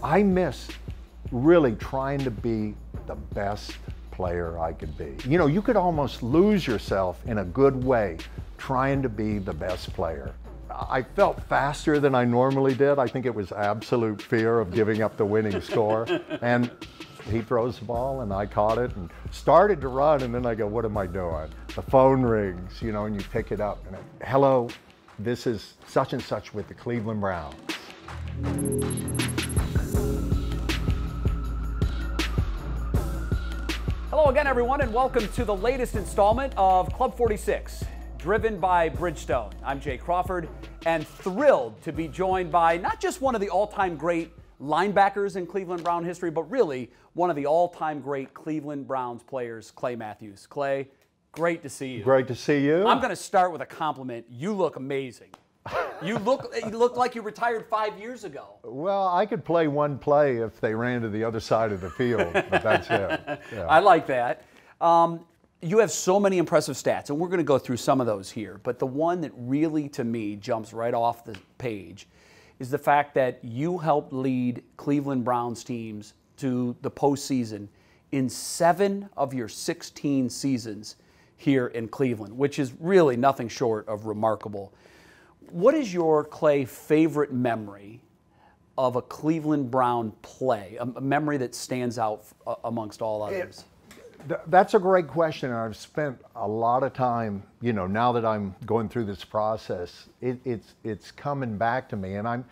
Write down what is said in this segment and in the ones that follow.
I miss really trying to be the best player I could be. You know, you could almost lose yourself in a good way trying to be the best player. I felt faster than I normally did. I think it was absolute fear of giving up the winning score. And he throws the ball and I caught it and started to run, and then I go, what am I doing? The phone rings, you know, and you pick it up and hello, this is such and such with the Cleveland Browns. Hello again, everyone, and welcome to the latest installment of Club 46, driven by Bridgestone. I'm Jay Crawford, and thrilled to be joined by not just one of the all-time great linebackers in Cleveland Brown history, but really one of the all-time great Cleveland Browns players, Clay Matthews. Clay, great to see you. Great to see you. I'm going to start with a compliment. You look amazing. You look like you retired 5 years ago. Well, I could play one play if they ran to the other side of the field, but that's it. Yeah. I like that. You have so many impressive stats, and we're going to go through some of those here, but the one that really, to me, jumps right off the page is the fact that you helped lead Cleveland Browns teams to the postseason in 7 of your 16 seasons here in Cleveland, which is really nothing short of remarkable. What is your, Clay, favorite memory of a Cleveland Brown play, a memory that stands out amongst all others? That's a great question, and I've spent a lot of time, you know, now that I'm going through this process, it's coming back to me, and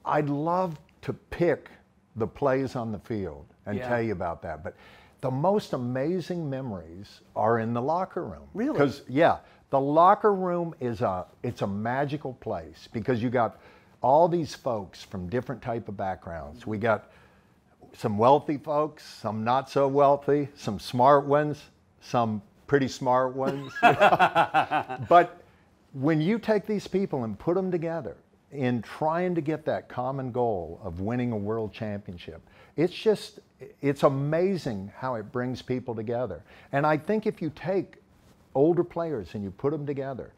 I'd love to pick the plays on the field and tell you about that, but the most amazing memories are in the locker room. Really? Because, the locker room it's a magical place because you got all these folks from different type of backgrounds. We got some wealthy folks, some not so wealthy, some smart ones, some pretty smart ones. But when you take these people and put them together in trying to get that common goal of winning a world championship, it's amazing how it brings people together. And I think if you take older players and you put them together,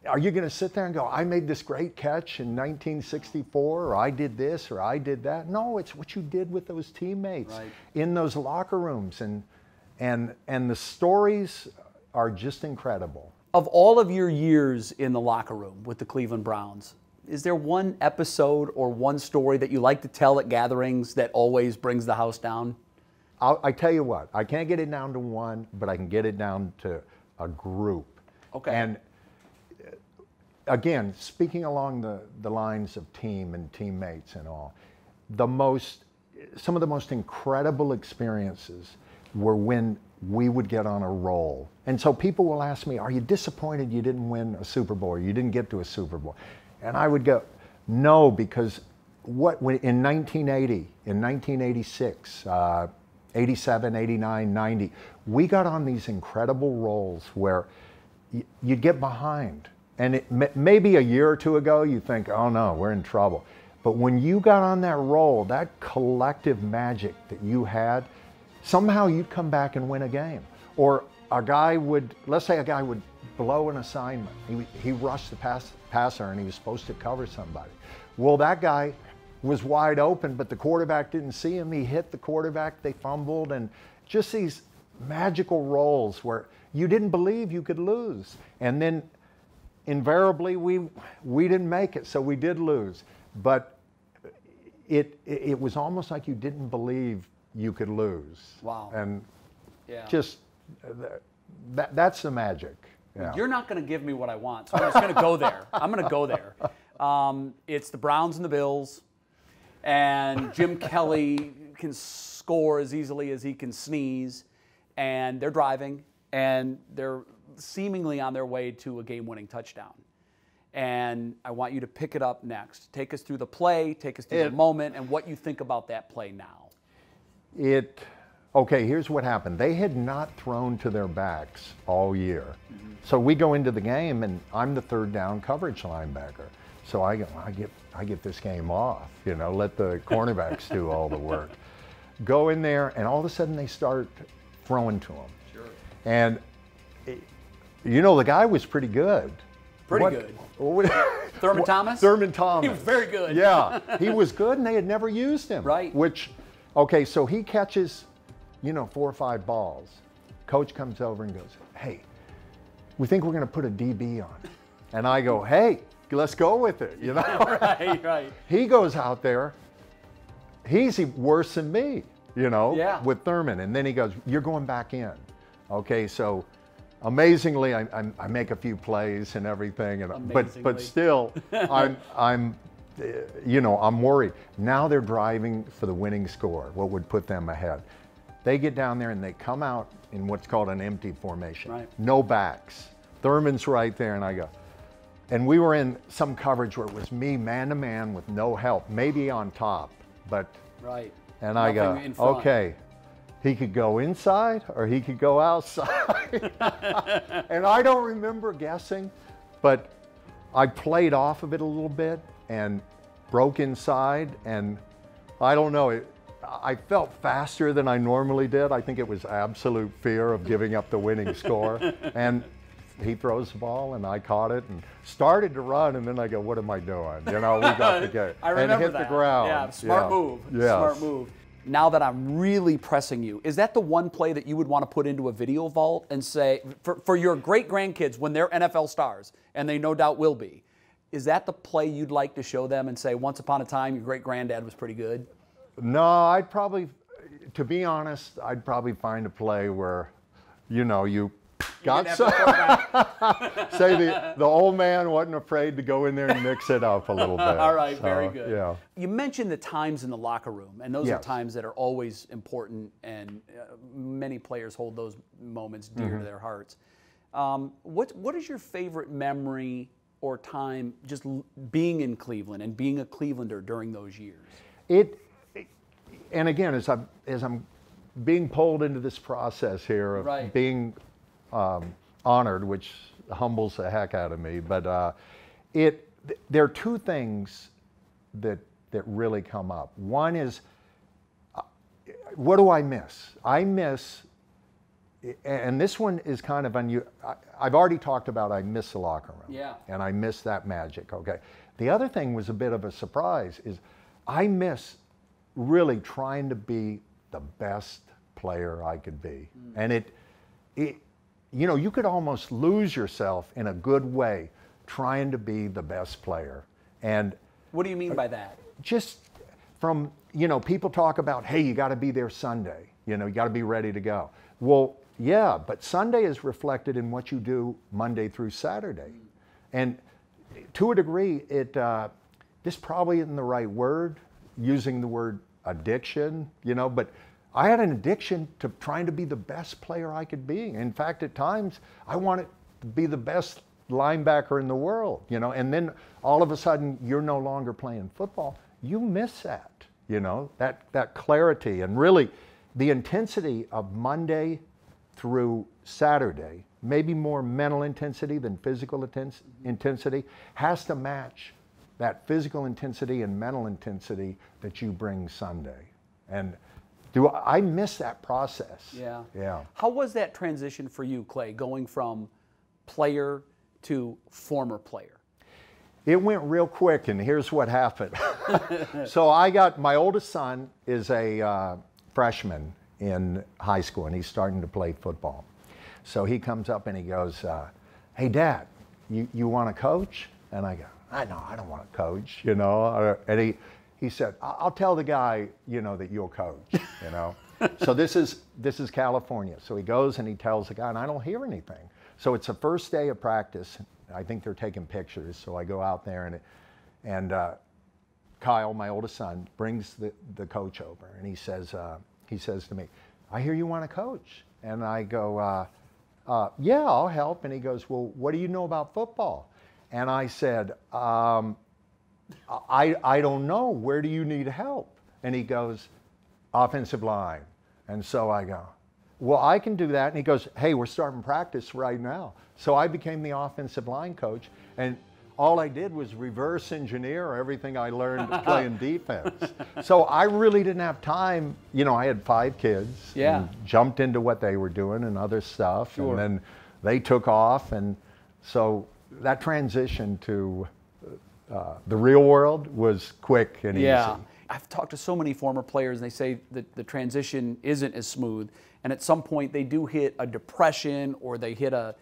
are you going to sit there and go, I made this great catch in 1964, or I did this, or I did that? No, it's what you did with those teammates in those locker rooms, and the stories are just incredible. Of all of your years in the locker room with the Cleveland Browns, is there one episode or one story that you like to tell at gatherings that always brings the house down? I tell you what, I can't get it down to one, but I can get it down to a group. Okay. And again, speaking along the lines of team and teammates and all, some of the most incredible experiences were when we would get on a roll. And so people will ask me, are you disappointed you didn't win a Super Bowl, or you didn't get to a Super Bowl? And I would go, no, because in 1980, in 1986, 87, 89, 90, we got on these incredible rolls where you'd get behind. And maybe a year or two ago, you think, oh no, we're in trouble. But when you got on that roll, that collective magic that you had, somehow you'd come back and win a game. Or let's say a guy would blow an assignment. He rushed the passer and he was supposed to cover somebody. Well, that guy was wide open, but the quarterback didn't see him. He hit the quarterback, they fumbled, and just these magical rolls where you didn't believe you could lose. And then invariably we didn't make it, so we did lose. But it was almost like you didn't believe you could lose. Wow. And just that's the magic. Yeah. You're not going to give me what I want, so I'm just going to go there. I'm going to go there. It's the Browns and the Bills, and Jim Kelly can score as easily as he can sneeze, and they're driving, and they're seemingly on their way to a game-winning touchdown. And I want you to pick it up next. Take us through the play, take us through the moment, and what you think about that play now. Okay, here's what happened. They had not thrown to their backs all year. So we go into the game, and I'm the third down coverage linebacker. So I get this game off, you know, let the cornerbacks do all the work. Go in there, and all of a sudden they start throwing to them. Sure. And, you know, the guy was pretty good, Pretty good. Thurman Thomas? Thurman Thomas. He was very good. Yeah, he was good, and they had never used him. Right. Which, okay, so he catches, 4 or 5 balls. Coach comes over and goes, hey, we think we're going to put a DB on. And I go, hey, let's go with it, Right. He goes out there, he's worse than me, with Thurman. And then he goes, you're going back in. Okay, so amazingly, I make a few plays and everything, but still, I'm worried. Now they're driving for the winning score, what would put them ahead. They get down there and they come out in what's called an empty formation. Right. No backs. Thurman's right there, and I go, and we were in some coverage where it was me man-to-man with no help, maybe on top, but. Right. And I go, okay, he could go inside or he could go outside. And I don't remember guessing, but I played off of it a little bit and broke inside, and I don't know, I felt faster than I normally did. I think it was absolute fear of giving up the winning score. And he throws the ball, and I caught it and started to run, and then I go, what am I doing? We got the game. I remember and hit that. the ground. Yeah, smart move. Yes. Smart move. Now that I'm really pressing you, is that the one play that you would want to put into a video vault and say, for your great-grandkids when they're NFL stars, and they no doubt will be, is that the play you'd like to show them and say, once upon a time, your great-granddad was pretty good? No, I'd probably, to be honest, I'd probably find a play where, you got some. Say the old man wasn't afraid to go in there and mix it up a little bit. All right, very good. Yeah. You mentioned the times in the locker room, and those Yes. are times that are always important, and many players hold those moments dear to their hearts. What is your favorite memory or time just being in Cleveland and being a Clevelander during those years? And again, as I'm being pulled into this process here of Right. being honored, which humbles the heck out of me, but there are two things that really come up. One is, what do I miss? I miss, and this one is kind of unusual. I've already talked about I miss the locker room. Yeah. And I miss that magic, okay? The other thing was a bit of a surprise, is I miss really trying to be the best player I could be. And you could almost lose yourself in a good way trying to be the best player. And What do you mean by that? just from, people talk about, hey, you got to be there Sunday. You got to be ready to go. Well, yeah, but Sunday is reflected in what you do Monday through Saturday. And to a degree, this probably isn't the right word, using the word addiction, but I had an addiction to trying to be the best player I could be. In fact, at times, I wanted to be the best linebacker in the world, and then all of a sudden, you're no longer playing football. You miss that, that clarity, and really the intensity of Monday through Saturday, maybe more mental intensity than physical intensity, has to match that physical intensity and mental intensity that you bring Sunday. And I miss that process. Yeah. Yeah. How was that transition for you, Clay, going from player to former player? It went real quick, and here's what happened. So my oldest son is a freshman in high school, and he's starting to play football. So he comes up and he goes, hey, Dad, you want to coach? And I go, I don't want to coach, And he said, I'll tell the guy, that you'll coach, So this is California. So he goes and he tells the guy, and I don't hear anything. So it's the first day of practice. I think they're taking pictures. So I go out there, and Kyle, my oldest son, brings the coach over, and he says to me, I hear you want to coach. And I go, yeah, I'll help. And he goes, well, what do you know about football? And I said, I don't know. Where do you need help? And he goes, offensive line. And so I go, well, I can do that. And he goes, hey, we're starting practice right now. So I became the offensive line coach. And all I did was reverse engineer everything I learned playing defense. So I really didn't have time. I had 5 kids. Yeah. And jumped into what they were doing and other stuff. Sure. And then they took off. And so that transition to the real world was quick and Yeah. easy. I've talked to so many former players, and they say that the transition isn't as smooth, and at some point they do hit a depression, or they hit a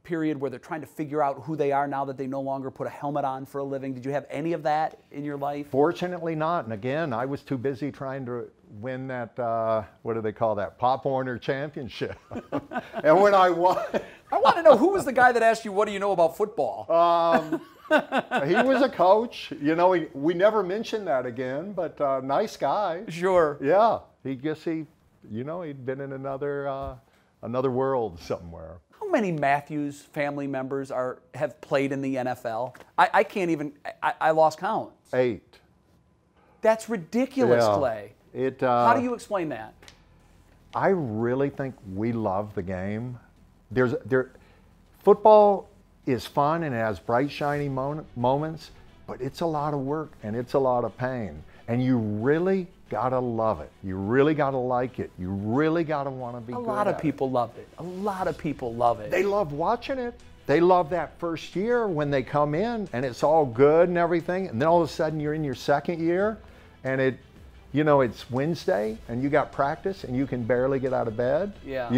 period where they're trying to figure out who they are now that they no longer put a helmet on for a living. Did you have any of that in your life? Fortunately not, and again, I was too busy trying to win that, what do they call that, Pop Warner Championship. And when I won... I want to know, who was the guy that asked you, what do you know about football? He was a coach. You know, we never mentioned that again, but nice guy. Sure. Yeah, he'd been in another world somewhere. How many Matthews family members have played in the NFL? I can't even, I lost count. 8. That's ridiculous, Yeah. Clay. How do you explain that? I really think we love the game. Football is fun and it has bright, shiny moments, but it's a lot of work and it's a lot of pain. And you really gotta love it. You really gotta like it. You really gotta want to be good at it. A lot of people love it. A lot of people love it. They love watching it. They love that first year when they come in and it's all good and everything, and then all of a sudden you're in your second year and it's Wednesday and you got practice and you can barely get out of bed. Yeah.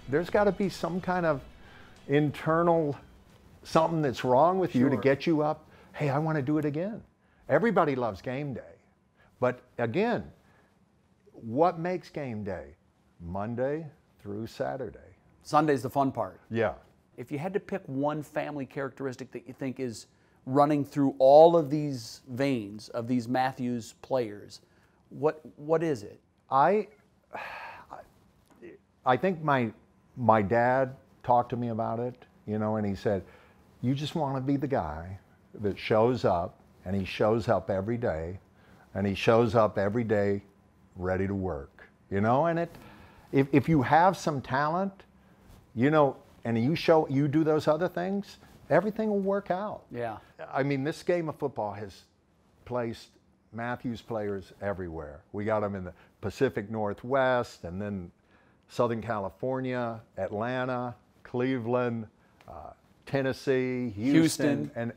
There's gotta be some kind of internal something that's wrong with you to get you up. Hey, I want to do it again. Everybody loves game day. But again, what makes game day? Monday through Saturday. Sunday's the fun part. Yeah. If you had to pick one family characteristic that you think is running through all of these veins of these Matthews players, what is it? I think my dad talked to me about it, and he said, you just want to be the guy that shows up, and he shows up every day, and he shows up every day ready to work, and if you have some talent, and you do those other things, everything will work out. Yeah. I mean, this game of football has placed Matthews players everywhere. We got them in the Pacific Northwest, and then Southern California, Atlanta, Cleveland, Tennessee, Houston. And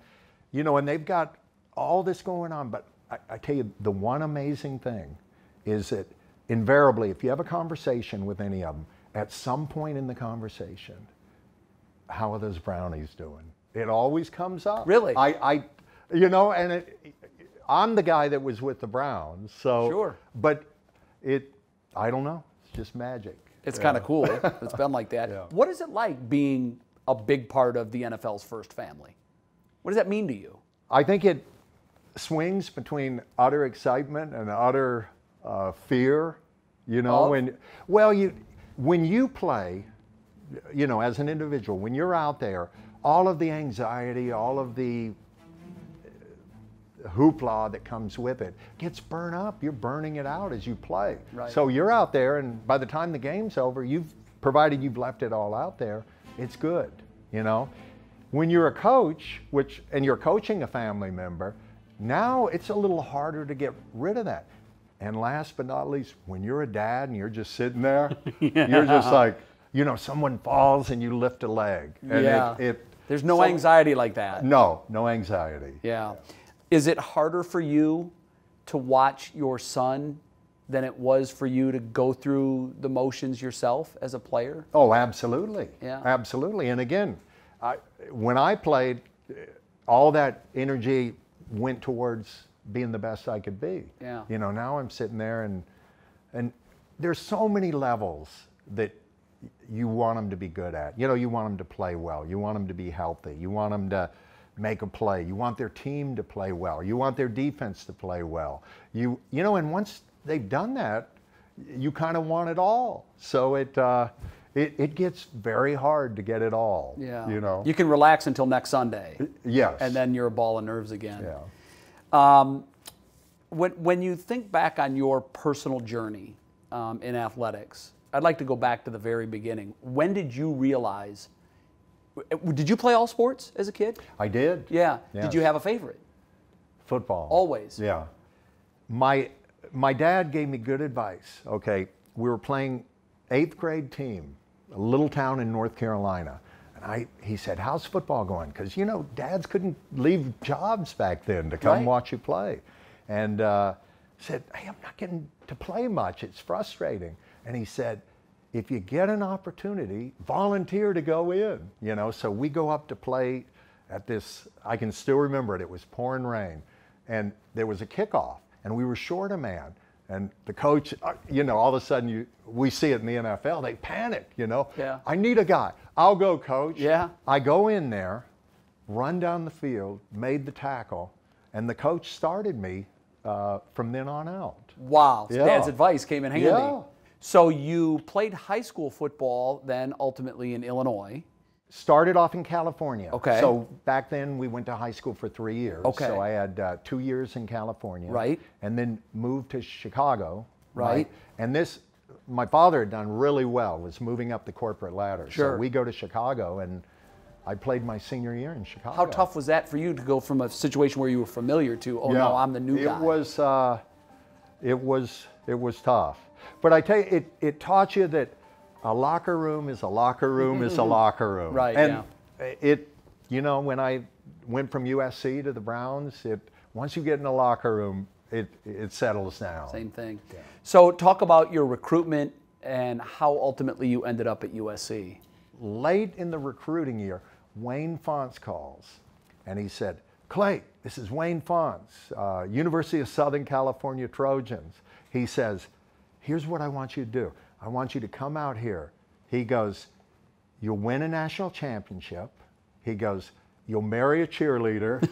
they've got all this going on. But I tell you, the one amazing thing is that invariably, if you have a conversation with any of them, at some point in the conversation, how are those Brownies doing? It always comes up. Really? I'm the guy that was with the Browns, so. Sure. But I don't know. It's just magic. It's kind of cool. It's been like that. Yeah. What is it like being a big part of the NFL's first family? What does that mean to you? I think it swings between utter excitement and utter fear. When you play, as an individual, when you're out there, all of the anxiety, all of the hoopla that comes with it gets burned up. You're burning it out as you play. Right. So you're out there, and by the time the game's over, provided you've left it all out there, it's good. When you're a coach, and you're coaching a family member, now it's a little harder to get rid of that. And last but not least, when you're a dad and you're just sitting there, you're just like, someone falls and you lift a leg. And there's no anxiety like that. No anxiety. Yeah. Is it harder for you to watch your son than it was for you to go through the motions yourself as a player? Oh, absolutely. Yeah. Absolutely. And again, when I played, all that energy went towards being the best I could be. Yeah. Now I'm sitting there and there's so many levels that you want them to be good at. You want them to play well. You want them to be healthy. You want them to make a play. You want their team to play well. You want their defense to play well. And once they've done that, you kind of want it all. So it gets very hard to get it all. Yeah. You can relax until next Sunday. Yes. And then you're a ball of nerves again. Yeah. When you think back on your personal journey in athletics, I'd like to go back to the very beginning. When did you realize? Did you play all sports as a kid? I did. Yeah. Yes. Did you have a favorite? Football. Always. Yeah. My dad gave me good advice. Okay, we were playing 8th grade team, a little town in North Carolina, And he said, how's football going? Because, you know, dads couldn't leave jobs back then to come watch you play. And said, hey, I'm not getting to play much. It's frustrating. And he said, if you get an opportunity, volunteer to go in. You know, so we go up to play at this, I can still remember it. It was pouring rain. And there was a kickoff. And we were short a man. And the coach, you know, all of a sudden we see it in the NFL, they panic, you know. Yeah. I need a guy. I'll go, coach. Yeah. I go in there, run down the field, made the tackle, and the coach started me from then on out. Wow. Yeah. Dad's advice came in handy. Yeah. So you played high school football then ultimately in Illinois. Started off in California. Okay. So back then we went to high school for 3 years. Okay. So I had 2 years in California. Right. And then moved to Chicago. Right. And this, my father had done really well, was moving up the corporate ladder. Sure. So we go to Chicago, and I played my senior year in Chicago. How tough was that for you to go from a situation where you were familiar to, oh no, I'm the new guy? It was tough. But I tell you, it taught you that a locker room is a locker room is a locker room. Right, and you know, when I went from USC to the Browns, once you get in a locker room, it settles down. Same thing. Yeah. So talk about your recruitment and how ultimately you ended up at USC. Late in the recruiting year, Wayne Fonts calls, and he said, Clay, this is Wayne Fonts, University of Southern California Trojans. He says, here's what I want you to do. I want you to come out here. He goes, you'll win a national championship. He goes, you'll marry a cheerleader,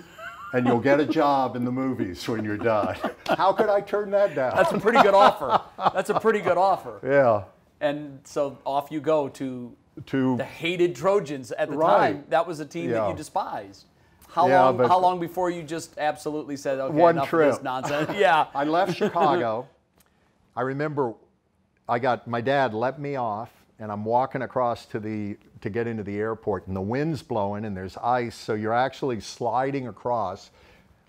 and you'll get a job in the movies when you're done. How could I turn that down? That's a pretty good offer. That's a pretty good offer. Yeah. And so off you go to the hated Trojans at the time. That was a team that you despised. How long before you just absolutely said, okay, enough of this nonsense? Yeah. I left Chicago. I remember my dad let me off, and I'm walking across to get into the airport, and the wind's blowing and there's ice, so you're actually sliding across.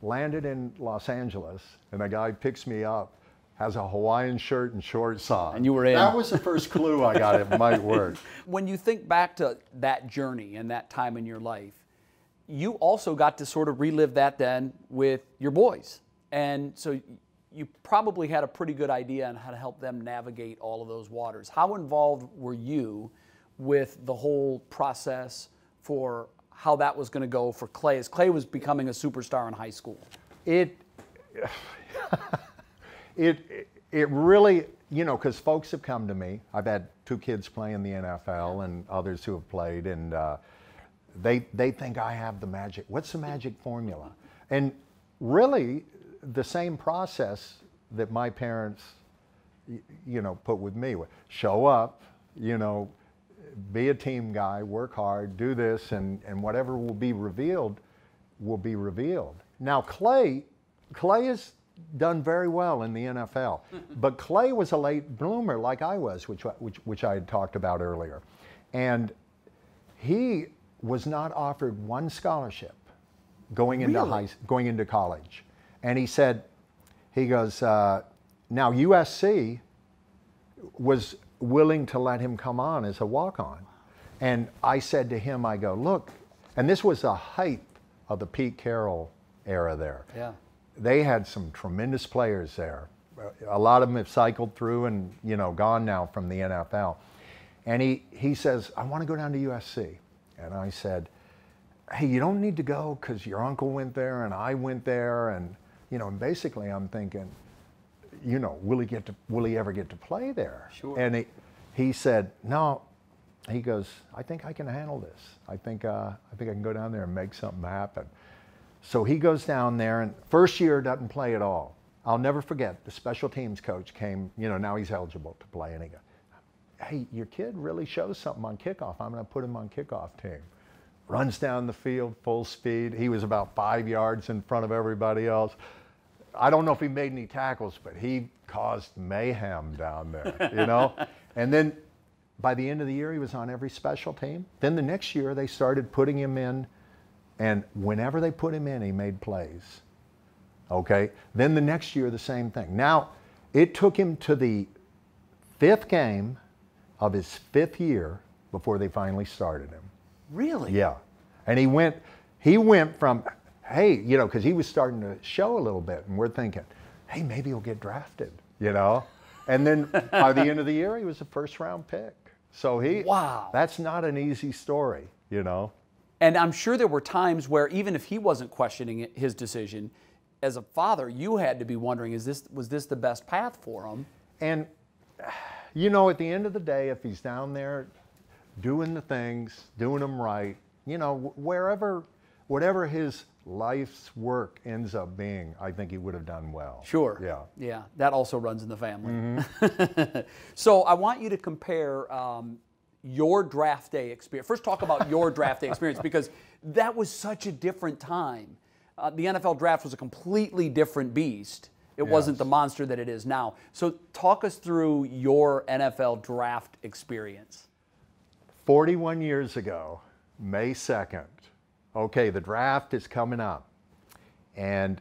Landed in Los Angeles, and a guy picks me up, has a Hawaiian shirt and shorts on. And you were in. That was the first clue I got it might work. When you think back to that journey and that time in your life, you also got to sort of relive that then with your boys. And so you probably had a pretty good idea on how to help them navigate all of those waters. How involved were you with the whole process for how that was going to go for Clay, as Clay was becoming a superstar in high school? It really, you know, because folks have come to me. I've had 2 kids play in the NFL and others who have played, and they think I have the magic. What's the magic formula? And really, the same process that my parents, you know, put with me. Show up, you know, be a team guy, work hard, do this, and whatever will be revealed will be revealed. Now, Clay has done very well in the NFL, but Clay was a late bloomer like I was, which I had talked about earlier. And he was not offered one scholarship going into college. And he goes, now USC was willing to let him come on as a walk-on. And I said to him, I go, look, and this was the height of the Pete Carroll era there. Yeah. They had some tremendous players there. A lot of them have cycled through and, you know, gone now from the NFL. And he says, I want to go down to USC. And I said, hey, you don't need to go because your uncle went there and I went there. And, you know, and basically I'm thinking, you know, will he ever get to play there? Sure. And he said, no. He goes, I think I can handle this. I think I can go down there and make something happen. So he goes down there, and first year doesn't play at all. I'll never forget, the special teams coach came, you know, now he's eligible to play, and he goes, hey, your kid really shows something on kickoff. I'm going to put him on kickoff team. Runs down the field, full speed. He was about 5 yards in front of everybody else. I don't know if he made any tackles, but he caused mayhem down there, you know? And then by the end of the year, he was on every special team. Then the next year, they started putting him in, and whenever they put him in, he made plays, okay? Then the next year, the same thing. Now, it took him to the 5th game of his 5th year before they finally started him. Really? Yeah. And he went from, hey, you know, because he was starting to show a little bit, and we're thinking, hey, maybe he'll get drafted, you know? And then by the end of the year, he was a first-round pick. So wow. That's not an easy story, you know? And I'm sure there were times where even if he wasn't questioning his decision, as a father, you had to be wondering, was this the best path for him? And, you know, at the end of the day, if he's down there doing the things, doing them right, you know, whatever his life's work ends up being, I think he would have done well. Sure. Yeah. Yeah, that also runs in the family. Mm-hmm. So I want you to compare your draft day experience. First, talk about your draft day experience, because that was such a different time. The NFL draft was a completely different beast. It wasn't the monster that it is now. So talk us through your NFL draft experience. 41 years ago, May 2nd, okay, the draft is coming up. And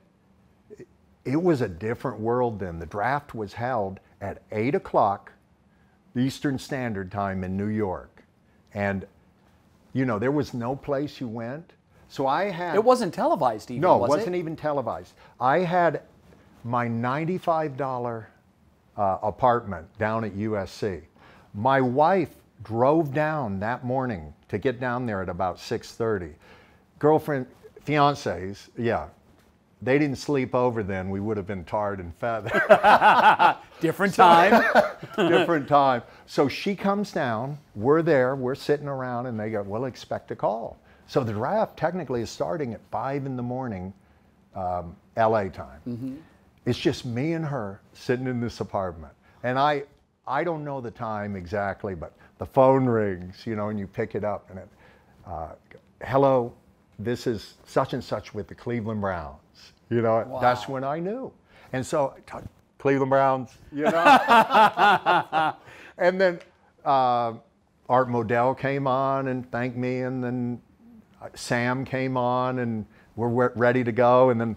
it was a different world then. The draft was held at 8 o'clock Eastern Standard Time in New York. And, you know, there was no place you went. So I had... It wasn't televised even, no, was it wasn't even televised. I had my $95 apartment down at USC. My wife drove down that morning to get down there at about 6:30. Girlfriend, fiancés, yeah, they didn't sleep over then. We would have been tarred and feathered. Different time. Different time. So she comes down, we're there, we're sitting around, and they go, well, expect a call. So the draft technically is starting at 5 in the morning, LA time. Mm-hmm. It's just me and her sitting in this apartment. And I don't know the time exactly, but the phone rings, you know, and you pick it up, and it, hello, this is such and such with the Cleveland Browns. You know, wow. That's when I knew. And so, Cleveland Browns, you know. And then Art Modell came on and thanked me, and then Sam came on, and we're ready to go. And then,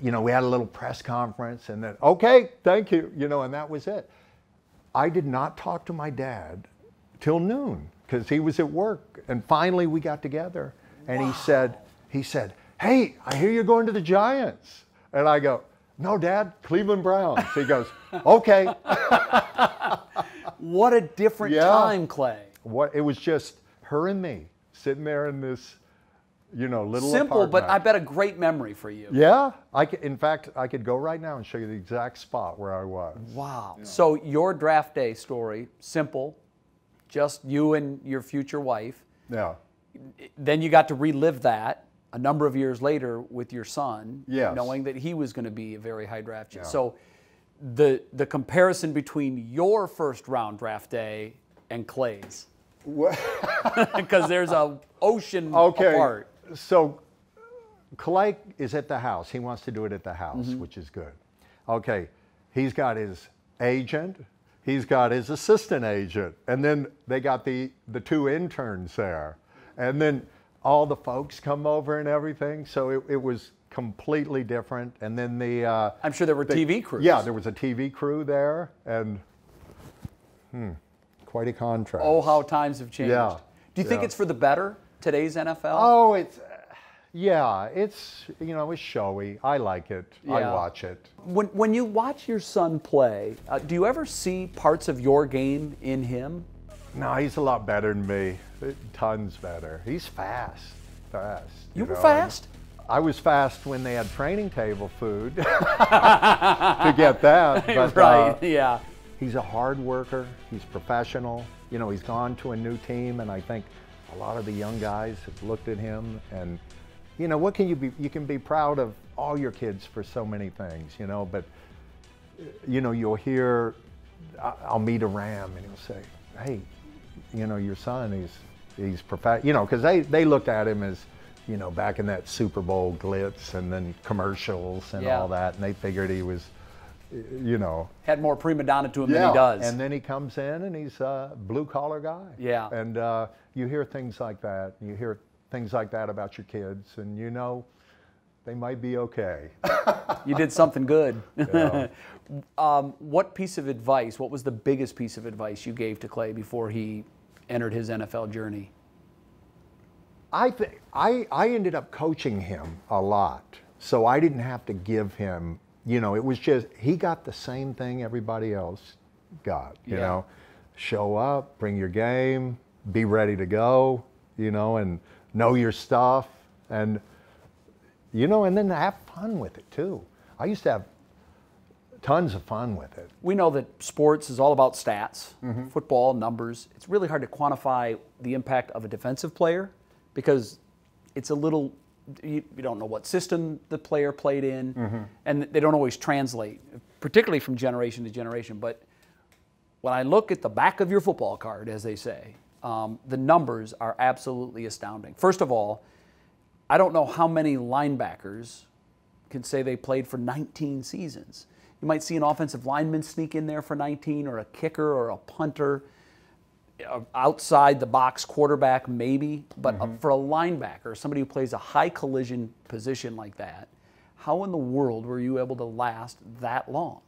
you know, we had a little press conference, and then, okay, thank you, you know, and that was it. I did not talk to my dad till noon because he was at work. And finally we got together, and wow. he said, hey, I hear you're going to the Giants. And I go, no, Dad, Cleveland Browns. He goes, okay. What a different time, Clay. It was just her and me sitting there in this, you know, little simple, apartment. but I bet a great memory for you. Yeah, in fact, I could go right now and show you the exact spot where I was. Wow. Yeah. So your draft day story, simple, just you and your future wife. Yeah. Then you got to relive that a number of years later with your son, yes. knowing that he was going to be a very high draft choice. Yeah. So the comparison between your first round draft day and Clay's, because there's an ocean apart. So Clay is at the house. He wants to do it at the house, mm-hmm. which is good. Okay, he's got his agent. He's got his assistant agent. And then they got the two interns there. And then all the folks come over and everything. So it was completely different. And then I'm sure there were TV crews. Yeah, there was a TV crew there. And quite a contrast. Oh, how times have changed. Yeah. Do you think it's for the better, today's NFL? Oh, it's you know, it's showy. I like it. Yeah. I watch it. When you watch your son play, do you ever see parts of your game in him? No, he's a lot better than me. Tons better. He's fast. You were fast? I was fast when they had training table food to get that. But, right, yeah. He's a hard worker. He's professional. You know, he's gone to a new team, and I think a lot of the young guys have looked at him, and you know, what can you be? You can be proud of all your kids for so many things, you know, but you know, you'll hear, I'll meet a Ram and he'll say, hey, you know, your son, he's you know, because they looked at him as, you know, back in that Super Bowl glitz and then commercials and all that, and they figured he was, you know, had more prima donna to him than he does. And then he comes in and he's a blue collar guy. Yeah. And you hear things like that. You hear things like that about your kids, and you know, they might be okay. You did something good. Yeah. What was the biggest piece of advice you gave to Clay before he entered his NFL journey? I ended up coaching him a lot, so I didn't have to give him, you know, it was just, he got the same thing everybody else got, you know, show up, bring your game, be ready to go, you know, and know your stuff, and, you know, and then have fun with it too. I used to have tons of fun with it. We know that sports is all about stats, football, numbers. It's really hard to quantify the impact of a defensive player because it's a little, you don't know what system the player played in, and they don't always translate, particularly from generation to generation. But when I look at the back of your football card, as they say, the numbers are absolutely astounding. First of all, I don't know how many linebackers can say they played for 19 seasons. You might see an offensive lineman sneak in there for 19, or a kicker or a punter, outside the box quarterback maybe, but for a linebacker, somebody who plays a high collision position like that, how in the world were you able to last that long?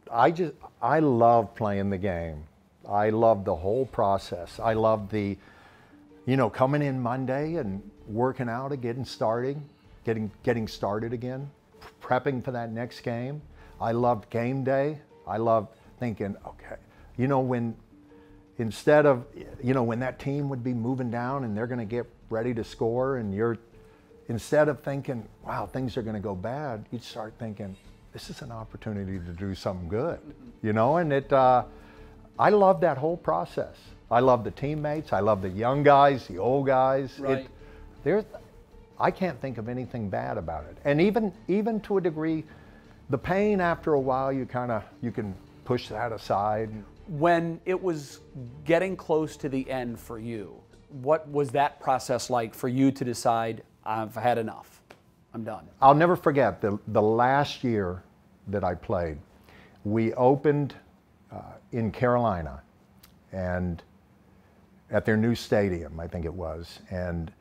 I love playing the game. I love the whole process. I love the, you know, coming in Monday and working out and getting started again, prepping for that next game. I loved game day. I loved thinking, okay, you know, when instead of, you know, when that team would be moving down and they're going to get ready to score, and instead of thinking, wow, things are going to go bad, you'd start thinking, this is an opportunity to do something good, you know, and I love that whole process. I love the teammates. I love the young guys, the old guys. Right. I can't think of anything bad about it. And even to a degree, the pain after a while, you can push that aside. When it was getting close to the end for you, what was that process like for you to decide, I've had enough, I'm done? I'll never forget the last year that I played. We opened in Carolina, and at their new stadium, I think it was, and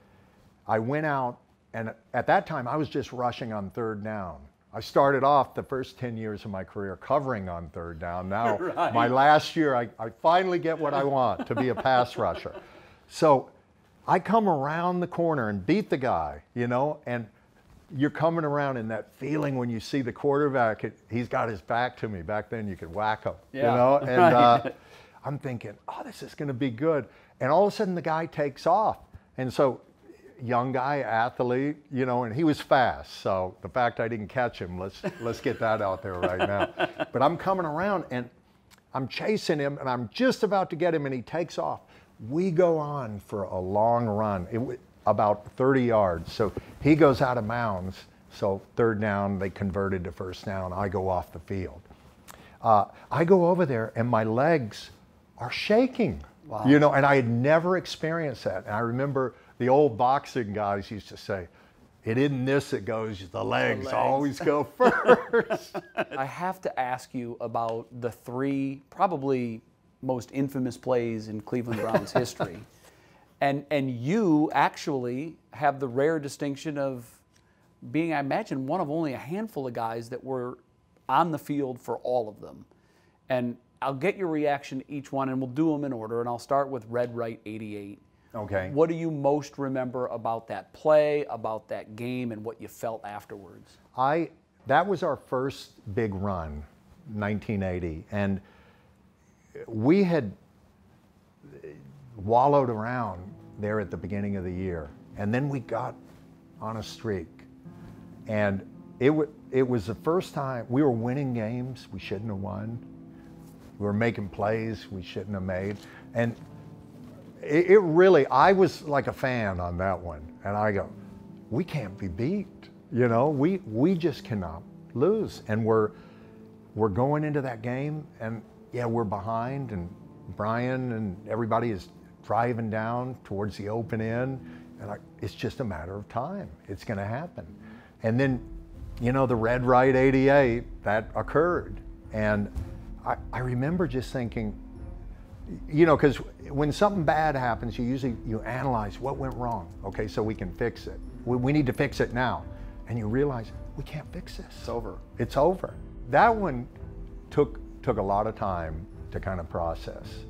I went out, and at that time I was just rushing on third down. I started off the first 10 years of my career covering on third down. Now, right. My last year, I finally get what I want, to be a pass rusher. So I come around the corner and beat the guy, you know, and you're coming around, and that feeling when you see the quarterback, he's got his back to me. Back then you could whack him, you know, and right. I'm thinking, oh, this is going to be good. And all of a sudden the guy takes off. And so, young guy, athlete, you know, and he was fast. So the fact I didn't catch him, let's get that out there right now. But I'm coming around and I'm chasing him, and I'm just about to get him, and he takes off. We go on for a long run, about 30 yards. So he goes out of bounds. So third down, they converted to first down. I go off the field. I go over there, and my legs are shaking. Wow. You know, and I had never experienced that. And I remember the old boxing guys used to say, it isn't this that goes, the legs always go first. I have to ask you about the three probably most infamous plays in Cleveland Browns history. And you actually have the rare distinction of being, I imagine, one of only a handful of guys that were on the field for all of them. And I'll get your reaction to each one, and we'll do them in order, and I'll start with Red Right 88. Okay. What do you most remember about that play, about that game, and what you felt afterwards? That was our first big run, 1980, and we had wallowed around there at the beginning of the year, and then we got on a streak, and it was the first time we were winning games we shouldn't have won. We were making plays we shouldn't have made, and it really, I was like a fan on that one, and I go, we can't be beat, you know, we just cannot lose, and we're going into that game, and yeah, we're behind, and Brian and everybody is driving down towards the open end, and it's just a matter of time. It's going to happen. And then, you know, the Red Right 88, that occurred, and I remember just thinking, you know, because when something bad happens, you analyze what went wrong. Okay, so we can fix it. We need to fix it now. And you realize we can't fix this. It's over. It's over. That one took a lot of time to kind of process.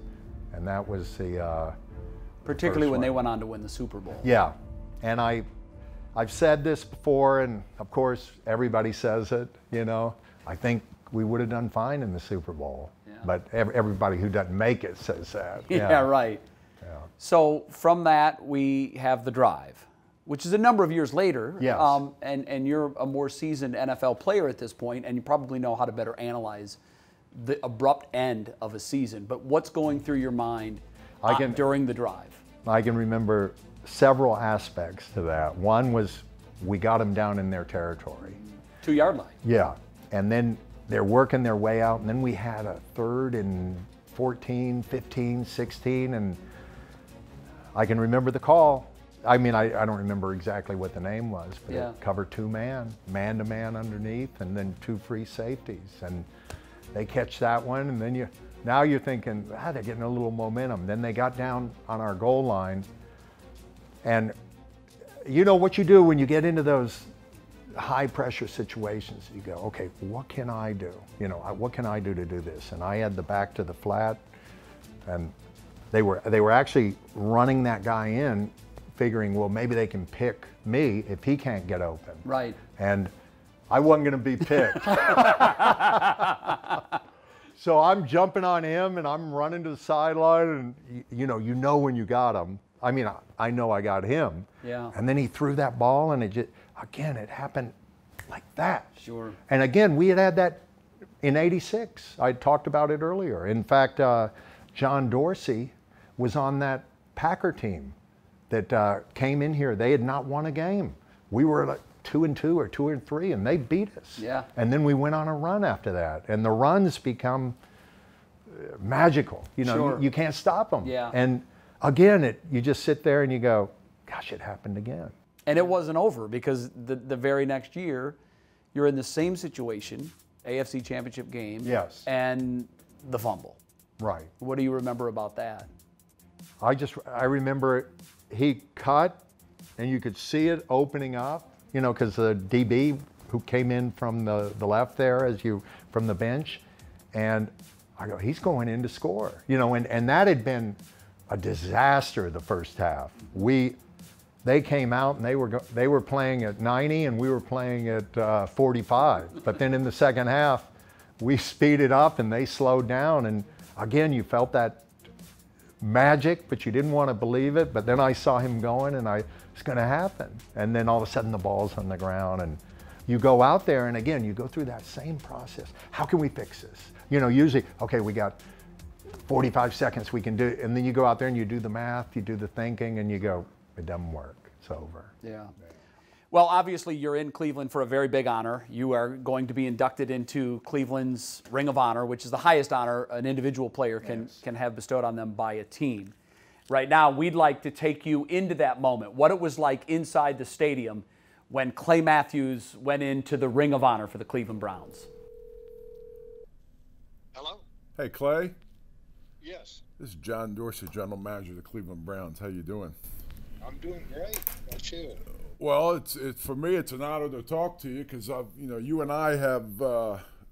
and that was the particularly when one. they went on to win the Super Bowl. Yeah, and I've said this before, and of course everybody says it. You know, I think we would have done fine in the Super Bowl, but everybody who doesn't make it says that. Yeah, right. Yeah. So from that we have the drive, which is a number of years later. Yes. And you're a more seasoned NFL player at this point, and you probably know how to better analyze the abrupt end of a season. But what's going through your mind during the drive? I can remember several aspects to that. One was we got them down in their territory. 2-yard line. Yeah, and then they're working their way out, and then we had a 3rd and 14, 15, 16, and I can remember the call. I mean, I don't remember exactly what the name was, but it covered 2-man, man-to-man underneath, and then 2 free safeties. And they catch that one, and then now you're thinking, they're getting a little momentum. Then they got down on our goal line, and you know what you do when you get into those high pressure situations. You go, okay, what can I do? You know, what can I do to do this? And I had the back to the flat, and they were actually running that guy in, figuring, well, maybe they can pick me if he can't get open. Right. And I wasn't going to be picked. So I'm jumping on him, and I'm running to the sideline, and you know when you got him. I mean, I know I got him. Yeah. And then he threw that ball, and it happened like that. Sure. And again, we had that in '86. I talked about it earlier. In fact, John Dorsey was on that Packer team that came in here. They had not won a game. We were like 2-2 or 2-3, and they beat us. Yeah. And then we went on a run after that, and the runs become magical. You know, Sure. you can't stop them. Yeah. And again, you just sit there and you go, gosh, it happened again. And it wasn't over, because the very next year, you're in the same situation, AFC Championship Game. Yes. And the fumble. Right. What do you remember about that? I remember he cut, and you could see it opening up, you know, because the DB who came in from the left there from the bench, and I go, he's going in to score, you know, and that had been a disaster the first half. They came out, and they were playing at 90, and we were playing at 45. But then in the second half, we speeded up, and they slowed down, and again, you felt that magic, but you didn't want to believe it. But then I saw him going, and it's going to happen. And then all of a sudden the ball's on the ground, and you go out there, and again, you go through that same process. How can we fix this? You know, usually, okay, we got 45 seconds, we can do it. And then you go out there and you do the math, you do the thinking, and you go, it doesn't work, it's over. Yeah. Well, obviously, you're in Cleveland for a very big honor. You are going to be inducted into Cleveland's Ring of Honor, which is the highest honor an individual player can have bestowed on them by a team. Right now, we'd like to take you into that moment, what it was like inside the stadium when Clay Matthews went into the Ring of Honor for the Cleveland Browns. Hello? Hey, Clay. Yes. This is John Dorsey, General Manager of the Cleveland Browns. How you doing? I'm doing great. How's you? Well, it's for me, it's an honor to talk to you, because you and I have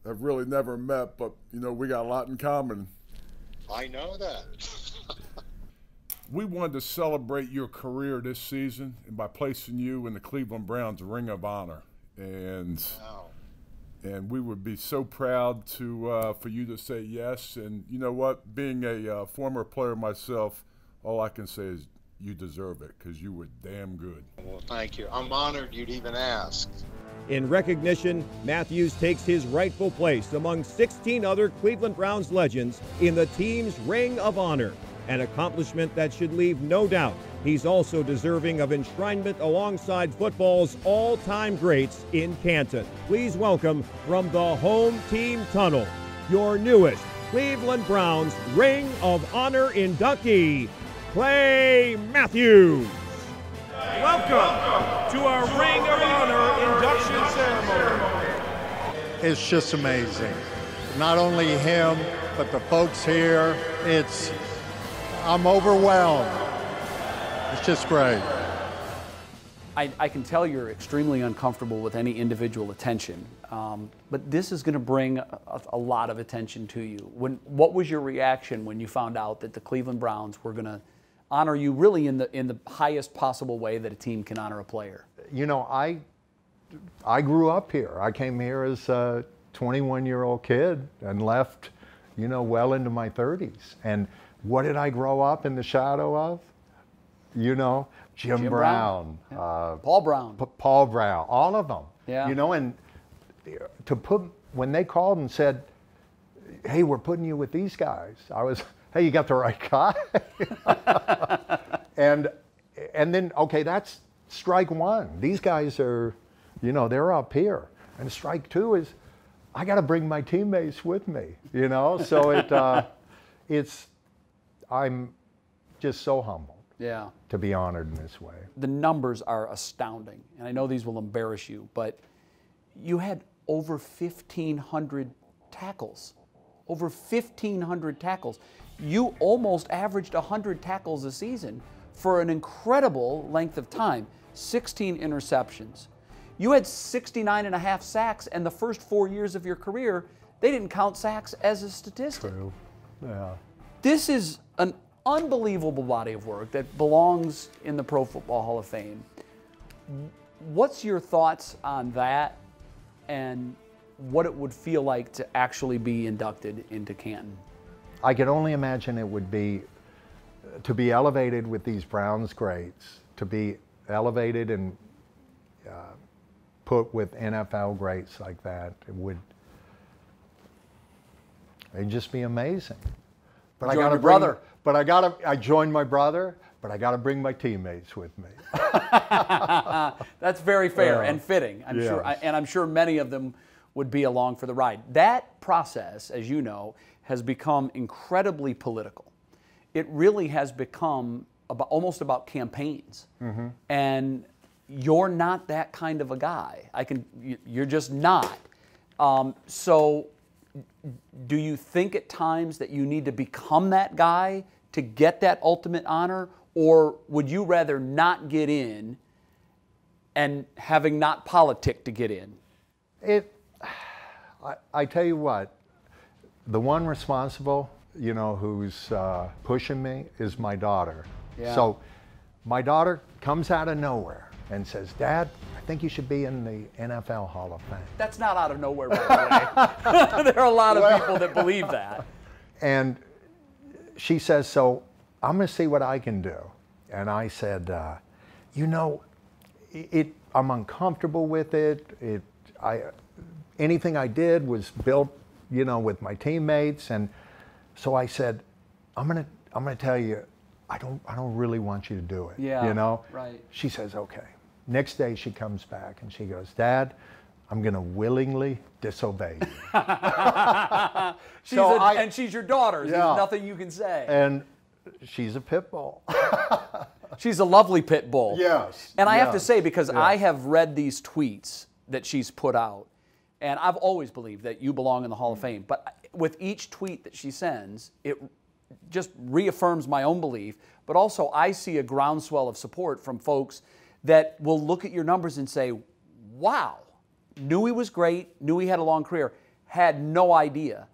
really never met, but we got a lot in common. I know that. We wanted to celebrate your career this season, and by placing you in the Cleveland Browns Ring of Honor, and Wow. and we would be so proud for you to say yes. And you know what? Being a former player myself, all I can say is you deserve it, because you were damn good. Well, thank you. I'm honored you'd even ask. In recognition, Matthews takes his rightful place among 16 other Cleveland Browns legends in the team's Ring of Honor, an accomplishment that should leave no doubt he's also deserving of enshrinement alongside football's all-time greats in Canton. Please welcome, from the home team tunnel, your newest Cleveland Browns Ring of Honor inductee, Clay Matthews. Welcome to our Ring of Honor induction ceremony. It's just amazing. Not only him, but the folks here. I'm overwhelmed. It's just great. I can tell you're extremely uncomfortable with any individual attention. but this is going to bring a lot of attention to you. What was your reaction when you found out that the Cleveland Browns were going to honor you really in the highest possible way that a team can honor a player? You know, I grew up here. I came here as a 21-year-old kid and left, you know, well into my 30s. And what did I grow up in the shadow of? You know, Jim Brown. Yeah. Paul Brown. Paul Brown, all of them. Yeah. You know, and when they called and said, hey, we're putting you with these guys, I was, hey, you got the right guy. and then, okay, that's strike one. These guys are, you know, they're up here. And strike two is, I got to bring my teammates with me, you know? So I'm just so humbled. Yeah. To be honored in this way. The numbers are astounding, and I know these will embarrass you, but you had over 1,500 tackles. Over 1,500 tackles. You almost averaged 100 tackles a season for an incredible length of time. 16 interceptions. You had 69.5 sacks, and the first 4 years of your career, they didn't count sacks as a statistic. True. Yeah. This is an unbelievable body of work that belongs in the Pro Football Hall of Fame. What's your thoughts on that and what it would feel like to actually be inducted into Canton? I can only imagine it would be to be elevated with these Browns greats, to be elevated and put with NFL greats like that. It'd just be amazing. But I gotta brother. But I joined my brother, but I got to bring my teammates with me. That's very fair and fitting, I'm yes. sure. And I'm sure many of them would be along for the ride. That process, as you know, has become incredibly political. It really has become almost about campaigns. Mm-hmm. And you're not that kind of a guy. You're just not. So do you think at times that you need to become that guy to get that ultimate honor, or would you rather not get in and having not politic to get in? I tell you what, the one responsible, you know, who's pushing me is my daughter. Yeah. So my daughter comes out of nowhere and says, Dad, I think you should be in the NFL Hall of Fame. That's not out of nowhere, by the way. There are a lot of people that believe that. And she says, so I'm going to see what I can do. And I said, you know, I'm uncomfortable with it. Anything I did was built, you know, with my teammates. And so I said, I'm going to tell you, I don't really want you to do it. Yeah, you know? right. She says, okay. Next day she comes back and she goes, Dad, I'm going to willingly disobey you. And she's your daughter. So yeah. There's nothing you can say. And she's a pit bull. She's a lovely pit bull. Yes. And I have to say, because I have read these tweets that she's put out, and I've always believed that you belong in the Hall of Fame. But with each tweet that she sends, it just reaffirms my own belief. But also, I see a groundswell of support from folks that will look at your numbers and say, wow, knew he was great, knew he had a long career, had no idea.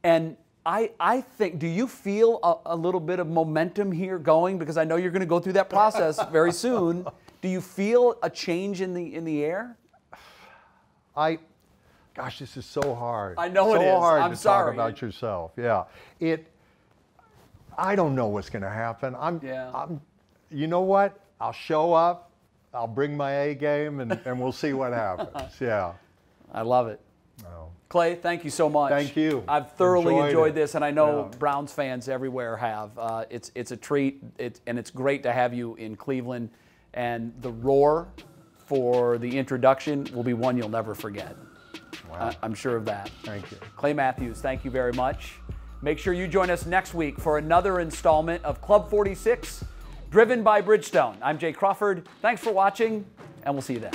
And I think, do you feel a little bit of momentum here going? Because I know you're going to go through that process very soon. Do you feel a change in the air? Gosh, this is so hard. I know so it is. Hard I'm to sorry. talk about yourself. Yeah. I don't know what's going to happen. You know what? I'll show up. I'll bring my A game, and we'll see what happens. Yeah. I love it. Oh. Clay, thank you so much. Thank you. I've thoroughly enjoyed it. this, and I know Browns fans everywhere have. It's a treat, and it's great to have you in Cleveland. And the roar for the introduction will be one you'll never forget. Wow. I'm sure of that. Thank you. Clay Matthews, thank you very much. Make sure you join us next week for another installment of Club 46, driven by Bridgestone. I'm Jay Crawford. Thanks for watching, and we'll see you then.